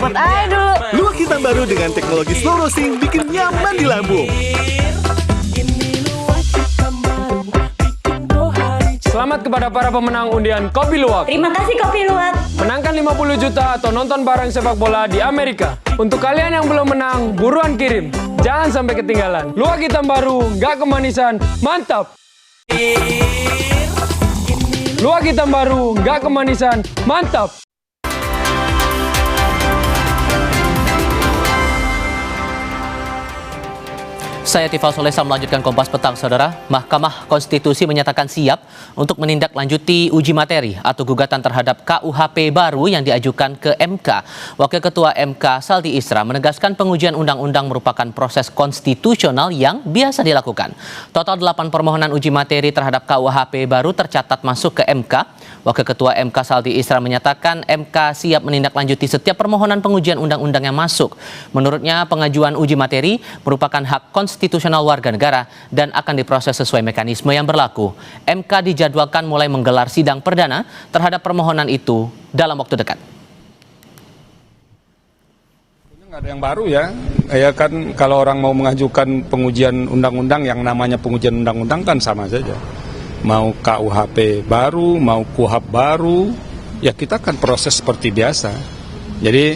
Cepet aja dulu. Luwak hitam baru dengan teknologi slow roasting bikin nyaman di lambung. Selamat kepada para pemenang undian Kopi Luwak. Terima kasih Kopi Luwak. Menangkan 50 juta atau nonton bareng sepak bola di Amerika. Untuk kalian yang belum menang, buruan kirim. Jangan sampai ketinggalan. Luwak hitam baru, nggak kemanisan, mantap. Luwak hitam baru, nggak kemanisan, mantap. Saya Tifal Solesa melanjutkan Kompas Petang, Saudara. Mahkamah Konstitusi menyatakan siap untuk menindaklanjuti uji materi atau gugatan terhadap KUHP baru yang diajukan ke MK. Wakil Ketua MK Saldi Isra menegaskan pengujian undang-undang merupakan proses konstitusional yang biasa dilakukan. Total 8 permohonan uji materi terhadap KUHP baru tercatat masuk ke MK. Wakil Ketua MK Saldi Isra menyatakan MK siap menindaklanjuti setiap permohonan pengujian undang-undang yang masuk. Menurutnya, pengajuan uji materi merupakan hak konstitusional warga negara dan akan diproses sesuai mekanisme yang berlaku. MK dijadwalkan mulai menggelar sidang perdana terhadap permohonan itu dalam waktu dekat. Nggak ada yang baru ya. Ya kan kalau orang mau mengajukan pengujian undang-undang yang namanya pengujian undang-undang kan sama saja. Mau KUHP baru, mau KUHP baru, ya kita akan proses seperti biasa. Jadi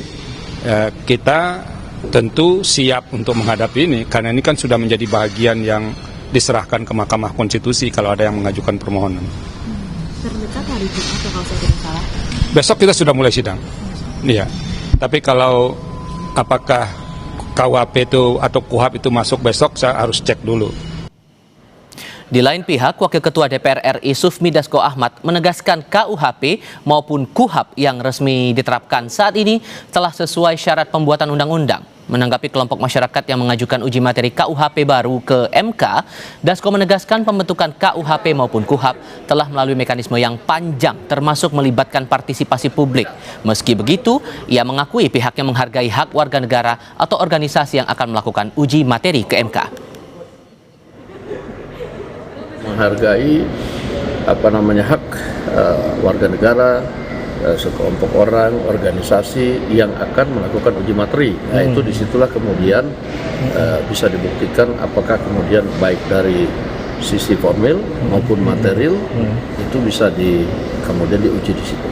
kita tentu siap untuk menghadapi ini, karena ini kan sudah menjadi bagian yang diserahkan ke Mahkamah Konstitusi kalau ada yang mengajukan permohonan. Terdekat hari Jumat ya kalau saya tidak salah. Besok kita sudah mulai sidang. Iya. Tapi kalau apakah KUHP itu atau KUHP itu masuk besok, saya harus cek dulu. Di lain pihak, Wakil Ketua DPR RI Sufmi Dasko Ahmad menegaskan KUHP maupun KUHP yang resmi diterapkan saat ini telah sesuai syarat pembuatan undang-undang. Menanggapi kelompok masyarakat yang mengajukan uji materi KUHP baru ke MK, Dasko menegaskan pembentukan KUHP maupun KUHP telah melalui mekanisme yang panjang termasuk melibatkan partisipasi publik. Meski begitu, ia mengakui pihaknya menghargai hak warga negara atau organisasi yang akan melakukan uji materi ke MK. Menghargai hak warga negara, sekelompok orang, organisasi yang akan melakukan uji materi. Nah, itu disitulah kemudian bisa dibuktikan apakah kemudian baik dari sisi formil maupun material itu bisa kemudian diuji di situ.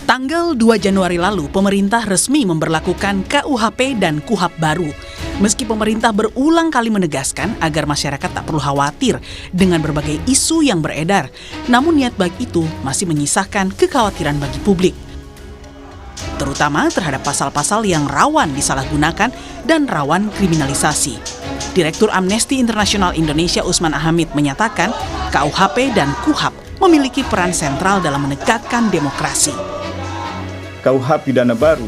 Tanggal 2 Januari lalu, pemerintah resmi memberlakukan KUHP dan KUHP baru. Meski pemerintah berulang kali menegaskan agar masyarakat tak perlu khawatir dengan berbagai isu yang beredar, namun niat baik itu masih menyisakan kekhawatiran bagi publik. Terutama terhadap pasal-pasal yang rawan disalahgunakan dan rawan kriminalisasi. Direktur Amnesty International Indonesia Usman Hamid menyatakan KUHP dan KUHP memiliki peran sentral dalam menegakkan demokrasi. KUHP pidana baru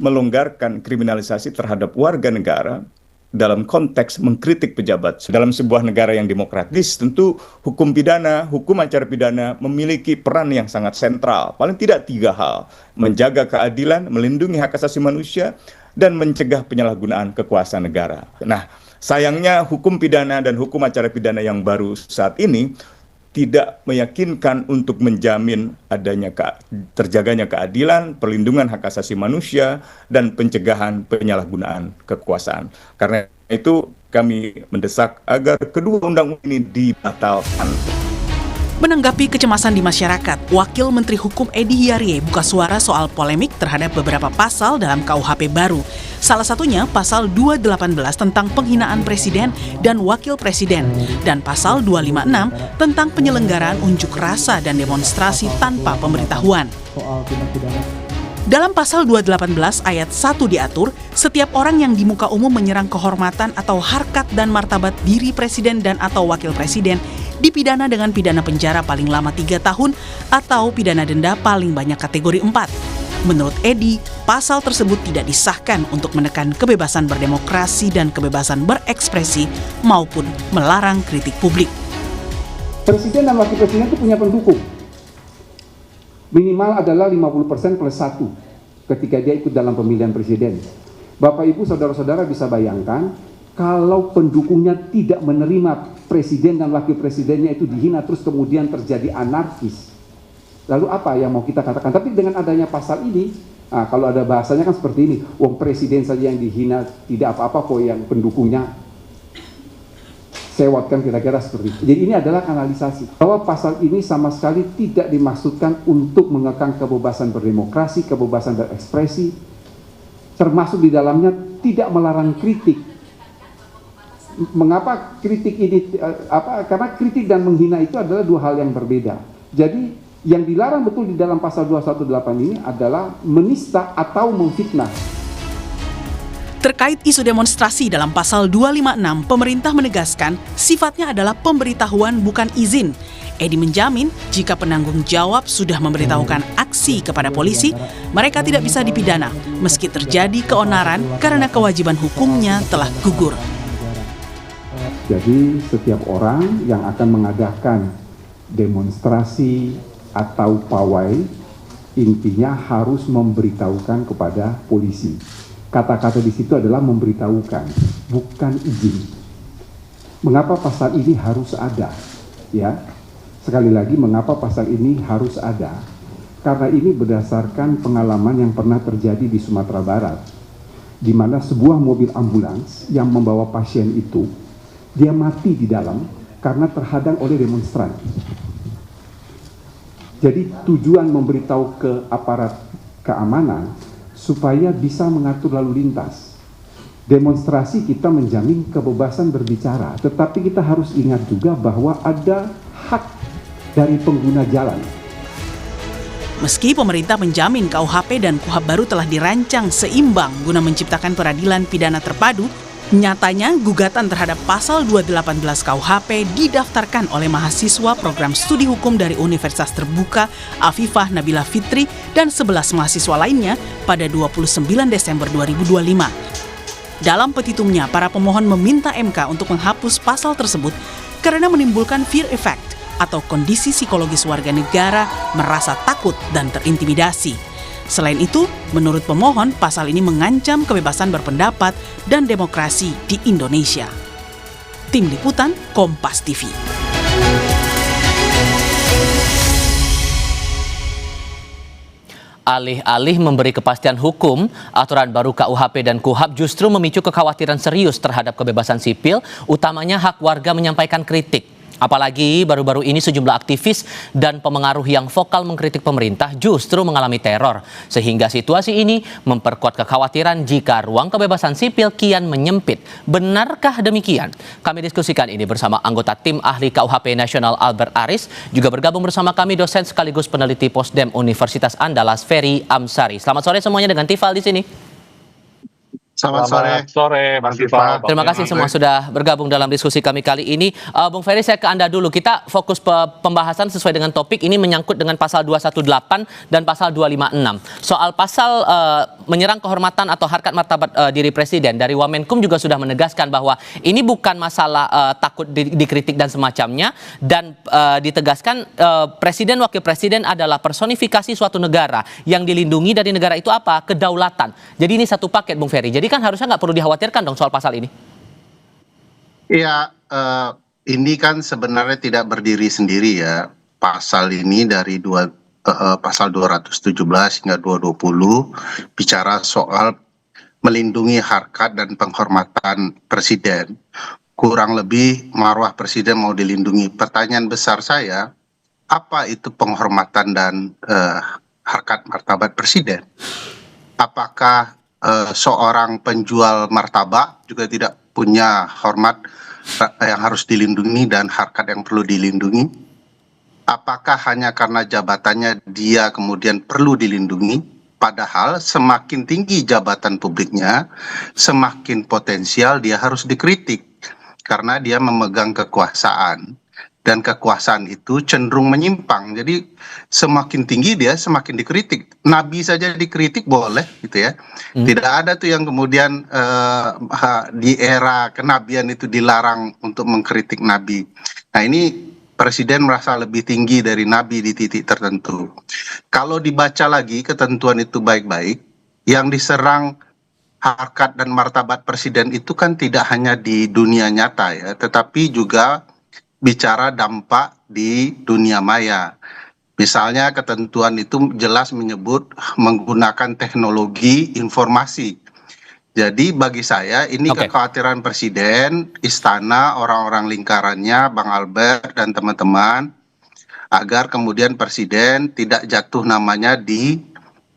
melonggarkan kriminalisasi terhadap warga negara dalam konteks mengkritik pejabat. Dalam sebuah negara yang demokratis, tentu hukum pidana, hukum acara pidana memiliki peran yang sangat sentral. Paling tidak 3 hal: menjaga keadilan, melindungi hak asasi manusia, dan mencegah penyalahgunaan kekuasaan negara. Nah, sayangnya hukum pidana dan hukum acara pidana yang baru saat ini tidak meyakinkan untuk menjamin adanya terjaganya keadilan, perlindungan hak asasi manusia, dan pencegahan penyalahgunaan kekuasaan. Karena itu kami mendesak agar kedua undang-undang ini dibatalkan. Menanggapi kecemasan di masyarakat, Wakil Menteri Hukum Edi Hiarie buka suara soal polemik terhadap beberapa pasal dalam KUHP baru. Salah satunya pasal 218 tentang penghinaan presiden dan wakil presiden dan pasal 256 tentang penyelenggaraan unjuk rasa dan demonstrasi tanpa pemberitahuan. Dalam pasal 218 ayat 1 diatur, setiap orang yang di muka umum menyerang kehormatan atau harkat dan martabat diri presiden dan atau wakil presiden dipidana dengan pidana penjara paling lama 3 tahun atau pidana denda paling banyak kategori 4. Menurut Edi, pasal tersebut tidak disahkan untuk menekan kebebasan berdemokrasi dan kebebasan berekspresi maupun melarang kritik publik. Presiden dan wakil presiden itu punya pendukung. Minimal adalah 50% plus 1 ketika dia ikut dalam pemilihan presiden. Bapak Ibu saudara-saudara bisa bayangkan kalau pendukungnya tidak menerima presiden dan wakil presidennya itu dihina terus kemudian terjadi anarkis. Lalu apa yang mau kita katakan? Tapi dengan adanya pasal ini, kalau ada bahasanya kan seperti ini, wong presiden saja yang dihina, tidak apa-apa kok yang pendukungnya sewot, kan kira-kira seperti itu. Jadi ini adalah kanalisasi. Bahwa pasal ini sama sekali tidak dimaksudkan untuk mengekang kebebasan berdemokrasi, kebebasan berekspresi, termasuk di dalamnya tidak melarang kritik. Mengapa kritik ini, karena kritik dan menghina itu adalah dua hal yang berbeda. Jadi yang dilarang betul di dalam pasal 218 ini adalah menista atau memfitnah. Terkait isu demonstrasi dalam pasal 256, pemerintah menegaskan sifatnya adalah pemberitahuan bukan izin. Edi menjamin jika penanggung jawab sudah memberitahukan aksi kepada polisi, mereka tidak bisa dipidana meski terjadi keonaran karena kewajiban hukumnya telah gugur. Jadi setiap orang yang akan mengadakan demonstrasi atau pawai, intinya harus memberitahukan kepada polisi. Kata-kata di situ adalah memberitahukan, bukan izin. Mengapa pasal ini harus ada? Ya, sekali lagi, mengapa pasal ini harus ada? Karena ini berdasarkan pengalaman yang pernah terjadi di Sumatera Barat, di mana sebuah mobil ambulans yang membawa pasien itu, dia mati di dalam karena terhadang oleh demonstran. Jadi tujuan memberitahu ke aparat keamanan supaya bisa mengatur lalu lintas. Demonstrasi kita menjamin kebebasan berbicara, tetapi kita harus ingat juga bahwa ada hak dari pengguna jalan. Meski pemerintah menjamin KUHP dan KUHAP baru telah dirancang seimbang guna menciptakan peradilan pidana terpadu, nyatanya gugatan terhadap pasal 218 KUHP didaftarkan oleh mahasiswa program studi hukum dari Universitas Terbuka Afifah Nabila Fitri dan 11 mahasiswa lainnya pada 29 Desember 2025. Dalam petitumnya, para pemohon meminta MK untuk menghapus pasal tersebut karena menimbulkan fear effect atau kondisi psikologis warga negara merasa takut dan terintimidasi. Selain itu, menurut pemohon, pasal ini mengancam kebebasan berpendapat dan demokrasi di Indonesia. Tim Liputan, Kompas TV. Alih-alih memberi kepastian hukum, aturan baru KUHP dan KUHAP justru memicu kekhawatiran serius terhadap kebebasan sipil, utamanya hak warga menyampaikan kritik. Apalagi baru-baru ini sejumlah aktivis dan pemengaruh yang vokal mengkritik pemerintah justru mengalami teror. Sehingga situasi ini memperkuat kekhawatiran jika ruang kebebasan sipil kian menyempit. Benarkah demikian? Kami diskusikan ini bersama anggota tim ahli KUHP Nasional Albert Aris. Juga bergabung bersama kami dosen sekaligus peneliti Posdem Universitas Andalas Ferry Amsari. Selamat sore semuanya dengan Tifal di sini. Selamat sore, Bang Tifal. Terima kasih semua sudah bergabung dalam diskusi kami kali ini. Bung Ferry, saya ke Anda dulu. Kita fokus pembahasan sesuai dengan topik ini menyangkut dengan pasal 218 dan pasal 256. Soal pasal menyerang kehormatan atau harkat martabat diri Presiden. Dari Wamenkum juga sudah menegaskan bahwa ini bukan masalah takut dikritik dan semacamnya. Dan ditegaskan Presiden, Wakil Presiden adalah personifikasi suatu negara. Yang dilindungi dari negara itu apa? Kedaulatan. Jadi ini satu paket, Bung Ferry. Jadi kan harusnya nggak perlu dikhawatirkan dong soal pasal ini. Iya, ini kan sebenarnya tidak berdiri sendiri ya. Pasal ini dari pasal 217 hingga 220 bicara soal melindungi harkat dan penghormatan Presiden. Kurang lebih marwah Presiden mau dilindungi. Pertanyaan besar saya, apa itu penghormatan dan harkat martabat Presiden? Apakah seorang penjual martabak juga tidak punya hormat yang harus dilindungi dan harkat yang perlu dilindungi? Apakah hanya karena jabatannya dia kemudian perlu dilindungi? Padahal semakin tinggi jabatan publiknya, semakin potensial dia harus dikritik karena dia memegang kekuasaan. Dan kekuasaan itu cenderung menyimpang. Jadi semakin tinggi dia semakin dikritik. Nabi saja dikritik boleh gitu ya. Tidak ada tuh yang kemudian di era kenabian itu dilarang untuk mengkritik Nabi. Nah ini Presiden merasa lebih tinggi dari Nabi di titik tertentu. Kalau dibaca lagi ketentuan itu baik-baik, yang diserang harkat dan martabat Presiden itu kan tidak hanya di dunia nyata ya, tetapi juga bicara dampak di dunia maya. Misalnya ketentuan itu jelas menyebut menggunakan teknologi informasi. Jadi bagi saya ini kekhawatiran Presiden, Istana, orang-orang lingkarannya, Bang Albert dan teman-teman, agar kemudian Presiden tidak jatuh namanya di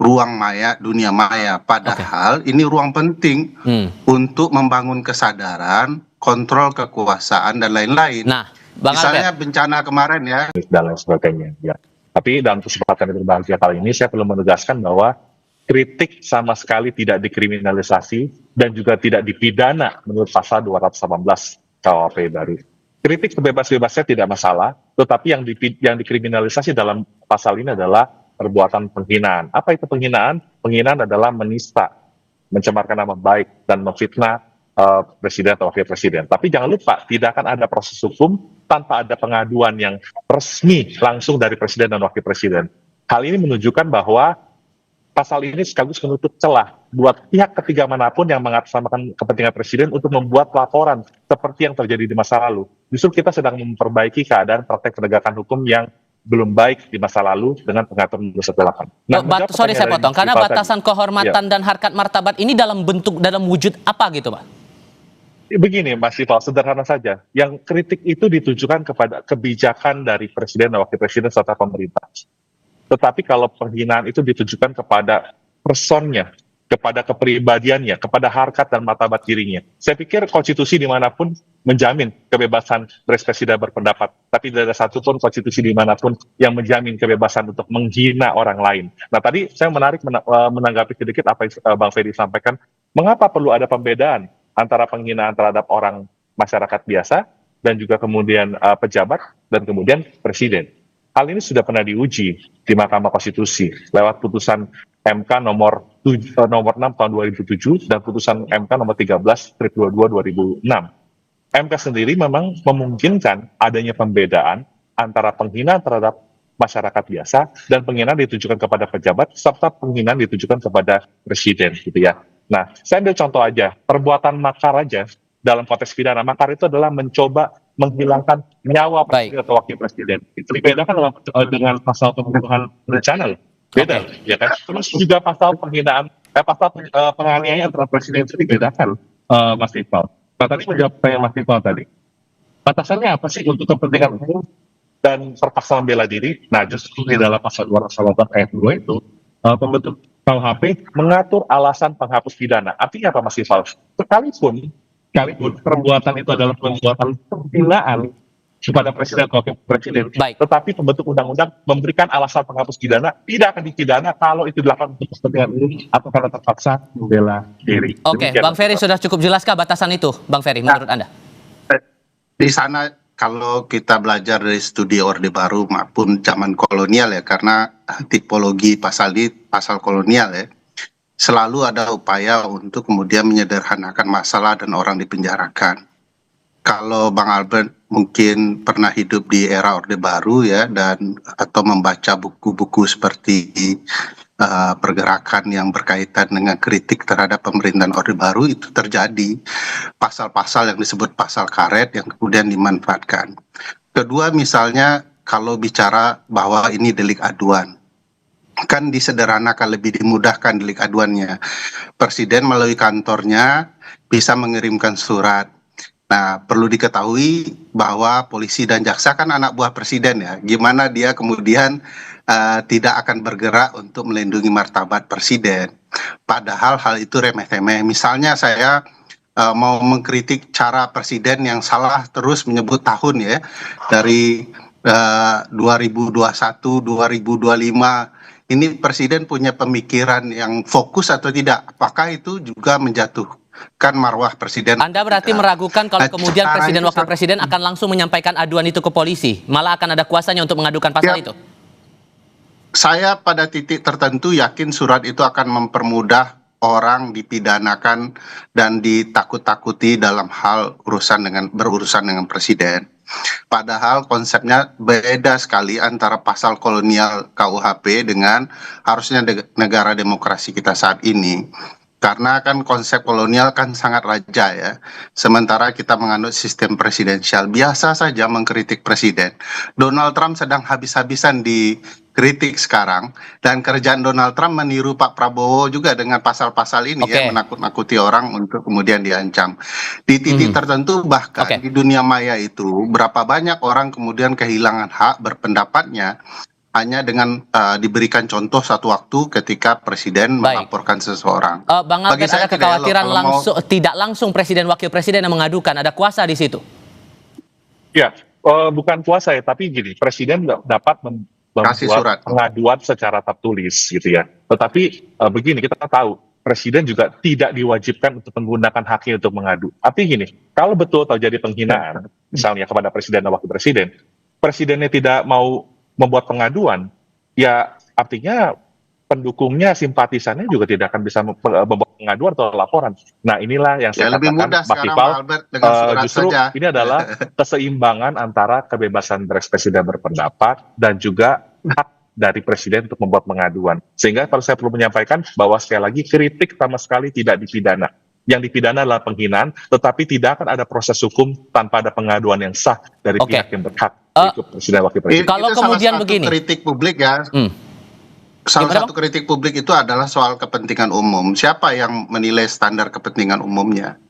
ruang maya, dunia maya. Padahal ini ruang penting untuk membangun kesadaran, kontrol kekuasaan dan lain-lain. Nah, Bang Misalnya Albert, bencana kemarin ya. Dan lain sebagainya. Ya. Tapi dalam kesempatan yang berbahagia kali ini saya perlu menegaskan bahwa kritik sama sekali tidak dikriminalisasi dan juga tidak dipidana menurut pasal 218 KUHP baru. Kritik sebebas-bebasnya tidak masalah, tetapi yang dikriminalisasi dalam pasal ini adalah perbuatan penghinaan. Apa itu penghinaan? Penghinaan adalah menista, mencemarkan nama baik dan memfitnah presiden atau wakil presiden. Tapi jangan lupa, tidak akan ada proses hukum tanpa ada pengaduan yang resmi langsung dari presiden dan wakil presiden. Hal ini menunjukkan bahwa pasal ini sekaligus menutup celah buat pihak ketiga manapun yang mengatasnamakan kepentingan presiden untuk membuat laporan seperti yang terjadi di masa lalu. Justru kita sedang memperbaiki keadaan praktek penegakan hukum yang belum baik di masa lalu dengan pengaturan 218. Nah, sorry saya potong, karena batasan kehormatan dan harkat martabat ini dalam wujud apa gitu, Pak? Begini Mas Ival, sederhana saja. Yang kritik itu ditujukan kepada kebijakan dari presiden dan wakil presiden serta pemerintah. Tetapi kalau penghinaan itu ditujukan kepada personnya, kepada kepribadiannya, kepada harkat dan martabat dirinya. Saya pikir konstitusi dimanapun menjamin kebebasan berekspresi dan berpendapat, tapi tidak ada satupun konstitusi dimanapun yang menjamin kebebasan untuk menghina orang lain. Nah tadi saya menarik menanggapi sedikit apa yang Bang Ferry sampaikan, mengapa perlu ada pembedaan antara penghinaan terhadap orang masyarakat biasa dan juga kemudian pejabat dan kemudian presiden. Hal ini sudah pernah diuji di Mahkamah Konstitusi lewat putusan MK nomor 6 tahun 2007 dan putusan MK nomor 13/22 2006. MK sendiri memang memungkinkan adanya pembedaan antara penghinaan terhadap masyarakat biasa dan penghinaan ditujukan kepada pejabat serta penghinaan ditujukan kepada presiden gitu ya. Nah, saya ambil contoh aja, perbuatan makar aja dalam konteks pidana. Makar itu adalah mencoba menghilangkan nyawa presiden atau wakil presiden. Itu dibedakan dengan pasal pembunuhan berencana. Beda, ya kan? Terus juga pasal penghinaan, pasal penganiayaan terhadap presiden itu dibedakan, Mas Iqbal. Nah, tadi menjawab pertanyaan Mas Iqbal tadi. Batasannya apa sih untuk kepentingan umum dan terpaksa membela diri? Nah, justru di dalam pasal 218 ayat 2 itu, pembentuk KUHP mengatur alasan penghapus pidana. Artinya apa, Mas Iqbal? Sekalipun perbuatan itu adalah perbuatan penghinaan kepada presiden atau wakil presiden, tetapi pembentuk undang-undang memberikan alasan penghapus pidana tidak akan dipidana kalau itu dilakukan untuk kepentingan umum atau karena terpaksa membela diri. Oke, Bang Ferry sudah cukup jelaskah batasan itu, Bang Ferry, menurut Anda? Di sana kalau kita belajar dari studi Orde Baru maupun zaman kolonial ya, karena tipologi pasal kolonial ya, selalu ada upaya untuk kemudian menyederhanakan masalah dan orang dipenjarakan. Kalau Bang Albert mungkin pernah hidup di era Orde Baru ya, dan atau membaca buku-buku seperti pergerakan yang berkaitan dengan kritik terhadap pemerintahan Orde Baru, itu terjadi pasal-pasal yang disebut pasal karet yang kemudian dimanfaatkan. Kedua, misalnya kalau bicara bahwa ini delik aduan, kan disederhanakan, lebih dimudahkan delik aduannya. Presiden melalui kantornya bisa mengirimkan surat. Nah, perlu diketahui bahwa polisi dan jaksa kan anak buah presiden ya. Gimana dia kemudian tidak akan bergerak untuk melindungi martabat presiden. Padahal hal itu remeh-temeh. Misalnya saya mau mengkritik cara presiden yang salah terus menyebut tahun ya. Dari 2021, 2025. Ini presiden punya pemikiran yang fokus atau tidak? Apakah itu juga menjatuhkan marwah presiden? Anda berarti meragukan kalau kemudian presiden wakil presiden akan langsung menyampaikan aduan itu ke polisi, malah akan ada kuasanya untuk mengadukan pasal itu? Saya pada titik tertentu yakin surat itu akan mempermudah orang dipidanakan dan ditakut-takuti dalam hal berurusan dengan presiden. Padahal konsepnya beda sekali antara pasal kolonial KUHP dengan harusnya negara demokrasi kita saat ini. Karena kan konsep kolonial kan sangat raja ya. Sementara kita menganut sistem presidensial. Biasa saja mengkritik presiden. Donald Trump sedang habis-habisan dikritik sekarang. Dan kerjaan Donald Trump meniru Pak Prabowo juga dengan pasal-pasal ini ya. Menakut-nakuti orang untuk kemudian diancam. Di titik tertentu bahkan di dunia maya itu berapa banyak orang kemudian kehilangan hak berpendapatnya hanya dengan diberikan contoh satu waktu ketika presiden melaporkan seseorang. Bang Albert, ada kekhawatiran tidak langsung presiden wakil presiden yang mengadukan, ada kuasa di situ? Ya, bukan kuasa ya, tapi gini, presiden dapat membuat pengaduan secara tertulis gitu ya. Tetapi begini, kita tahu presiden juga tidak diwajibkan untuk menggunakan haknya untuk mengadu. Tapi gini, kalau betul terjadi penghinaan, misalnya kepada presiden dan wakil presiden, presidennya tidak mau membuat pengaduan, ya artinya pendukungnya, simpatisannya juga tidak akan bisa membuat pengaduan atau laporan. Nah inilah yang saya lebih katakan, mudah Mas Iqbal, justru saja. Ini adalah keseimbangan antara kebebasan berekspresi dan berpendapat dan juga hak dari presiden untuk membuat pengaduan. Sehingga saya perlu menyampaikan bahwa sekali lagi kritik sama sekali tidak dipidana. Yang dipidana adalah penghinaan, tetapi tidak akan ada proses hukum tanpa ada pengaduan yang sah dari pihak yang berhak. Itu presiden wakil presiden. Kalau kemudian begini, kritik publik ya. Salah satu kritik publik itu adalah soal kepentingan umum. Siapa yang menilai standar kepentingan umumnya?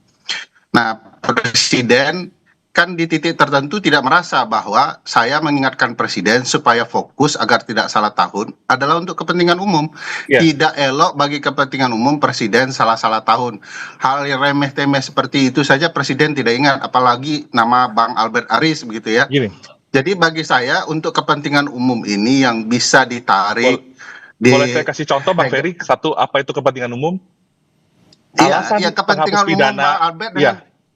Nah, presiden kan di titik tertentu tidak merasa bahwa saya mengingatkan presiden supaya fokus agar tidak salah tahun adalah untuk kepentingan umum. Tidak elok bagi kepentingan umum presiden salah-salah tahun. Hal yang remeh-temeh seperti itu saja presiden tidak ingat, apalagi nama Bang Albert Aris begitu ya. Jadi bagi saya untuk kepentingan umum ini yang bisa ditarik. Boleh saya kasih contoh Bang Ferry, satu apa itu kepentingan umum? Iya, kepentingan umum Bang Albert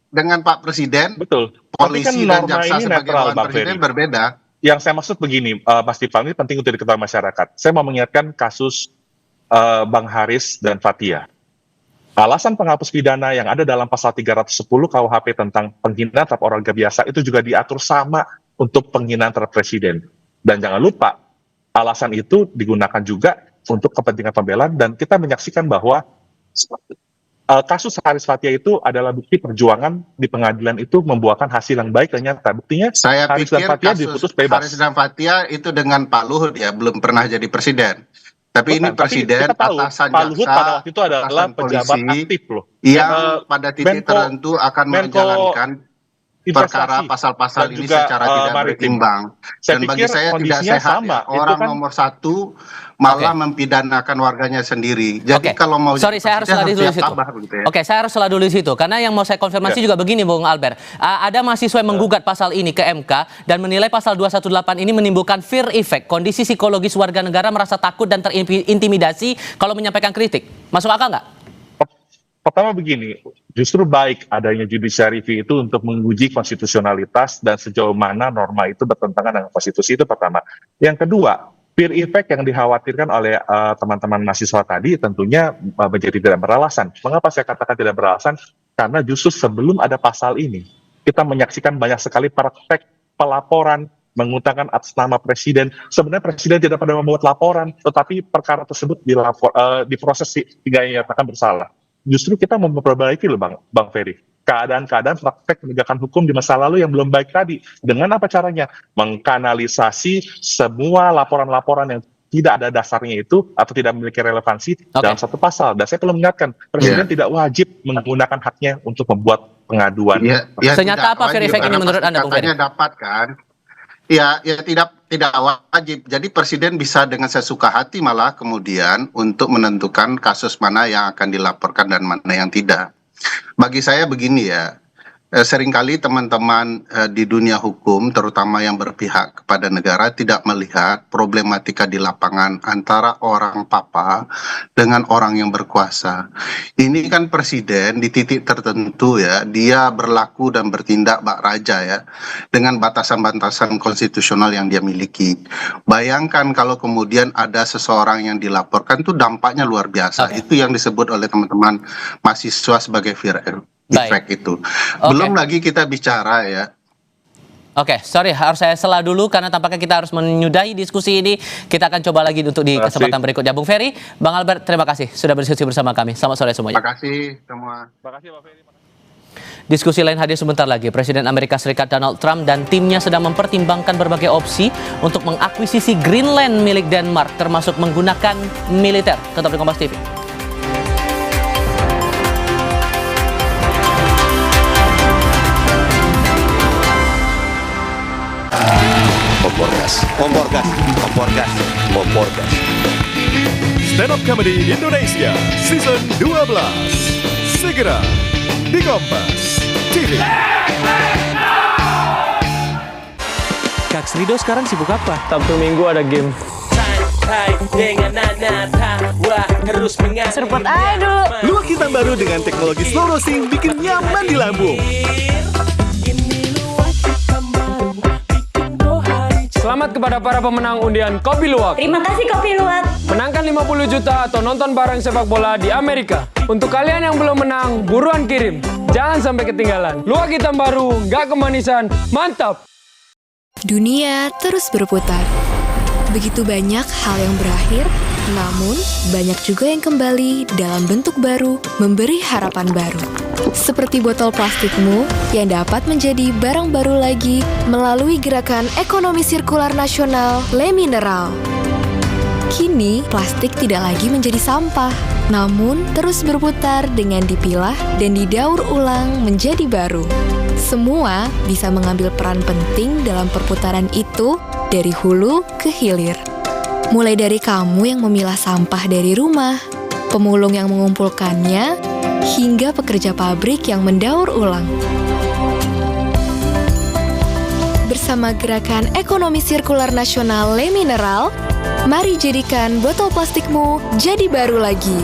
dengan Pak Presiden, betul. Polisi dan jaksa sebagai netral, lawan presiden berbeda. Yang saya maksud begini, Mas Tifal, ini penting untuk diketahui masyarakat. Saya mau mengingatkan kasus Bang Haris dan Fathia. Alasan penghapus pidana yang ada dalam pasal 310 KUHP tentang penghinaan terhadap warga biasa itu juga diatur sama untuk penghinaan terhadap presiden. Dan jangan lupa, alasan itu digunakan juga untuk kepentingan pembelaan, dan kita menyaksikan bahwa kasus Haris Fathia itu adalah bukti perjuangan di pengadilan itu membuahkan hasil yang baik dan nyata. Buktinya saya Haris pikir dan Fathia kasus diputus bebas. Haris dan Fathia itu dengan Pak Luhut ya, belum pernah jadi presiden. Tapi ini presiden atasan Pak Luhut jaksa, pada waktu itu adalah pejabat aktif loh. Yang pada titik tertentu akan menjalankan perkara pasal-pasal ini secara tidak berimbang. Dan bagi saya tidak sehat orang nomor satu malah mempidanakan warganya sendiri. Jadi kalau mau saya harus sela dulu di situ. Saya harus sela dulu di situ karena yang mau saya konfirmasi juga begini Bung Albert. Ada mahasiswa yang menggugat pasal ini ke MK dan menilai pasal 218 ini menimbulkan fear effect, kondisi psikologis warga negara merasa takut dan terintimidasi kalau menyampaikan kritik. Masuk akal nggak? Pertama begini, justru baik adanya judicial review itu untuk menguji konstitusionalitas dan sejauh mana norma itu bertentangan dengan konstitusi, itu pertama. Yang kedua, fear effect yang dikhawatirkan oleh teman-teman mahasiswa tadi tentunya menjadi tidak beralasan. Mengapa saya katakan tidak beralasan? Karena justru sebelum ada pasal ini, kita menyaksikan banyak sekali praktek pelaporan mengutangkan atas nama presiden. Sebenarnya presiden tidak pernah membuat laporan, tetapi perkara tersebut diproses hingga dinyatakan bersalah. Justru kita memperbaiki loh Bang Ferry. Keadaan-keadaan praktek penegakan hukum di masa lalu yang belum baik tadi. Dengan apa caranya? Mengkanalisasi semua laporan-laporan yang tidak ada dasarnya itu atau tidak memiliki relevansi dalam satu pasal. Dan saya perlu mengingatkan, presiden tidak wajib menggunakan haknya untuk membuat pengaduan. Senyata apa fear effect ini menurut Anda, Bung Ferry? Dapat kan? Ya tidak wajib. Jadi presiden bisa dengan sesuka hati malah kemudian untuk menentukan kasus mana yang akan dilaporkan dan mana yang tidak. Bagi saya begini ya, seringkali teman-teman di dunia hukum, terutama yang berpihak kepada negara, tidak melihat problematika di lapangan antara orang papa dengan orang yang berkuasa. Ini kan presiden di titik tertentu ya, dia berlaku dan bertindak bak raja ya, dengan batasan-batasan konstitusional yang dia miliki. Bayangkan kalau kemudian ada seseorang yang dilaporkan, itu dampaknya luar biasa. Itu yang disebut oleh teman-teman mahasiswa sebagai fear effect itu. Belum lagi kita bicara ya, Oke, sorry harus saya sela dulu karena tampaknya kita harus menyudahi diskusi ini. Kita akan coba lagi untuk di kesempatan berikutnya. Bung Ferry, Bang Albert, terima kasih sudah berdiskusi bersama kami. Selamat sore semuanya. Terima kasih semua. Terima kasih Pak Ferry. Diskusi lain hadir sebentar lagi. Presiden Amerika Serikat Donald Trump dan timnya sedang mempertimbangkan berbagai opsi untuk mengakuisisi Greenland milik Denmark, termasuk menggunakan militer. Tetap di Kompas TV. Komporgas. Stand Up Comedy Indonesia Season 12. Segera di Kompas TV. Kak Srido sekarang sibuk apa? Sabtu Minggu ada game. Seruput aja dulu. Luak hitam baru dengan teknologi slow roasting bikin nyaman di lambung. Selamat kepada para pemenang undian Kopi Luwak. Terima kasih Kopi Luwak. Menangkan 50 juta atau nonton bareng sepak bola di Amerika. Untuk kalian yang belum menang, buruan kirim. Jangan sampai ketinggalan. Luwak hitam baru, nggak kemanisan, mantap! Dunia terus berputar. Begitu banyak hal yang berakhir, namun banyak juga yang kembali dalam bentuk baru, memberi harapan baru. Seperti botol plastikmu yang dapat menjadi barang baru lagi melalui gerakan ekonomi sirkular nasional Le Mineral. Kini, plastik tidak lagi menjadi sampah, namun terus berputar dengan dipilah dan didaur ulang menjadi baru. Semua bisa mengambil peran penting dalam perputaran itu dari hulu ke hilir. Mulai dari kamu yang memilah sampah dari rumah, pemulung yang mengumpulkannya, hingga pekerja pabrik yang mendaur ulang. Bersama gerakan ekonomi sirkular nasional Le Mineral, mari jadikan botol plastikmu jadi baru lagi.